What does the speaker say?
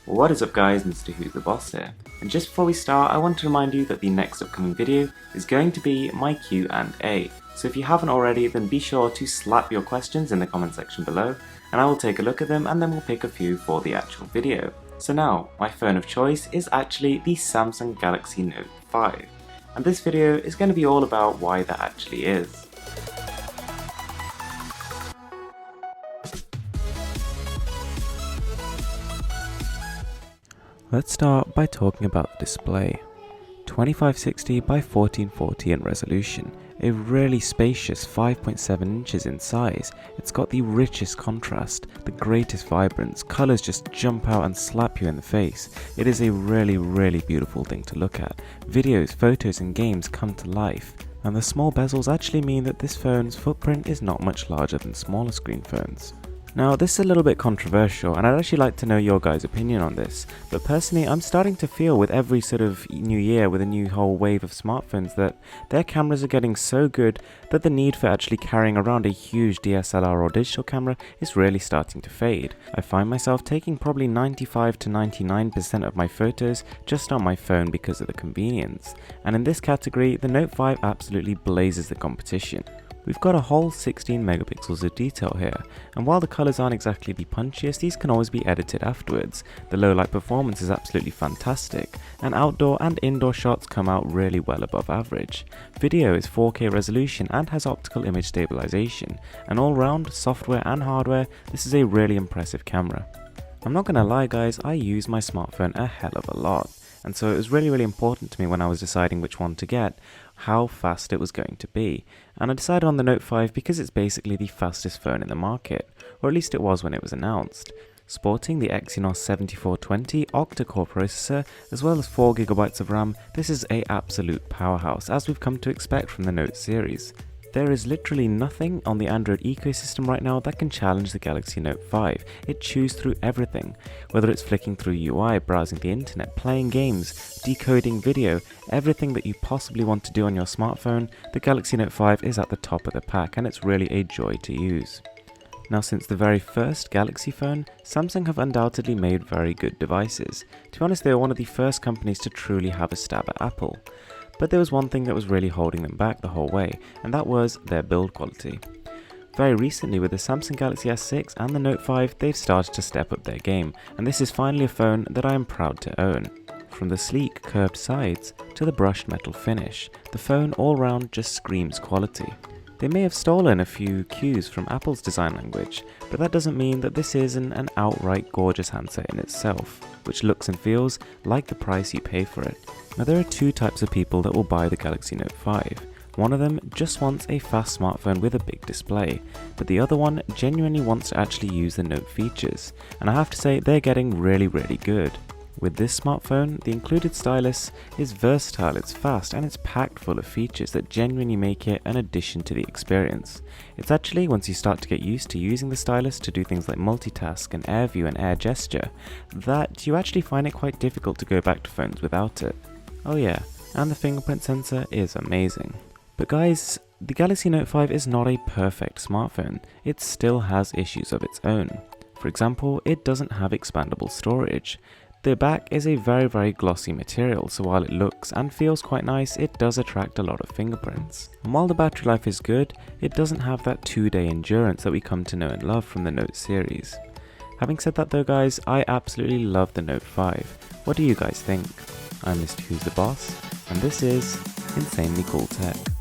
What is up guys, Mrwhosetheboss here, and just before we start I want to remind you that the next upcoming video is going to be my Q&A, so if you haven't already then be sure to slap your questions in the comment section below and I will take a look at them and then we'll pick a few for the actual video. So now, my phone of choice is actually the Samsung Galaxy Note 5, and this video is going to be all about why that actually is. Let's start by talking about the display. 2560 by 1440 in resolution, a really spacious 5.7 inches in size. It's got the richest contrast, the greatest vibrance, colours just jump out and slap you in the face. It is a really beautiful thing to look at. Videos, photos and games come to life. And the small bezels actually mean that this phone's footprint is not much larger than smaller screen phones. Now this is a little bit controversial and I'd actually like to know your guys' opinion on this, but personally I'm starting to feel with every sort of new year with a new whole wave of smartphones that their cameras are getting so good that the need for actually carrying around a huge DSLR or digital camera is really starting to fade. I find myself taking probably 95 to 99% of my photos just on my phone because of the convenience, and in this category the Note 5 absolutely blazes the competition. We've got a whole 16 megapixels of detail here, and while the colours aren't exactly the punchiest, these can always be edited afterwards. The low light performance is absolutely fantastic, and outdoor and indoor shots come out really well above average. Video is 4K resolution and has optical image stabilization, and all round, software and hardware, this is a really impressive camera. I'm not gonna lie guys, I use my smartphone a hell of a lot, and so it was really important to me when I was deciding which one to get, how fast it was going to be, and I decided on the Note 5 because it's basically the fastest phone in the market, or at least it was when it was announced. Sporting the Exynos 7420 octa-core processor as well as 4GB of RAM, this is an absolute powerhouse as we've come to expect from the Note series. There is literally nothing on the Android ecosystem right now that can challenge the Galaxy Note 5. It chews through everything, whether it's flicking through UI, browsing the internet, playing games, decoding video, everything that you possibly want to do on your smartphone, the Galaxy Note 5 is at the top of the pack and it's really a joy to use. Now since the very first Galaxy phone, Samsung have undoubtedly made very good devices. To be honest, they were one of the first companies to truly have a stab at Apple. But there was one thing that was really holding them back the whole way, and that was their build quality. Very recently with the Samsung Galaxy S6 and the Note 5, they've started to step up their game, and this is finally a phone that I am proud to own. From the sleek curved sides to the brushed metal finish, the phone all round just screams quality. They may have stolen a few cues from Apple's design language, but that doesn't mean that this isn't an outright gorgeous handset in itself, which looks and feels like the price you pay for it. Now there are two types of people that will buy the Galaxy Note 5. One of them just wants a fast smartphone with a big display, but the other one genuinely wants to actually use the Note features, and I have to say they're getting really good. With this smartphone, the included stylus is versatile, it's fast, and it's packed full of features that genuinely make it an addition to the experience. It's actually, once you start to get used to using the stylus to do things like multitask and air view and air gesture, that you actually find it quite difficult to go back to phones without it. Oh yeah, and the fingerprint sensor is amazing. But guys, the Galaxy Note 5 is not a perfect smartphone, it still has issues of its own. For example, it doesn't have expandable storage. The back is a very glossy material, so while it looks and feels quite nice, it does attract a lot of fingerprints. And while the battery life is good, it doesn't have that 2-day endurance that we come to know and love from the Note series. Having said that though guys, I absolutely love the Note 5. What do you guys think? I'm Mrwhosetheboss, and this is Insanely Cool Tech.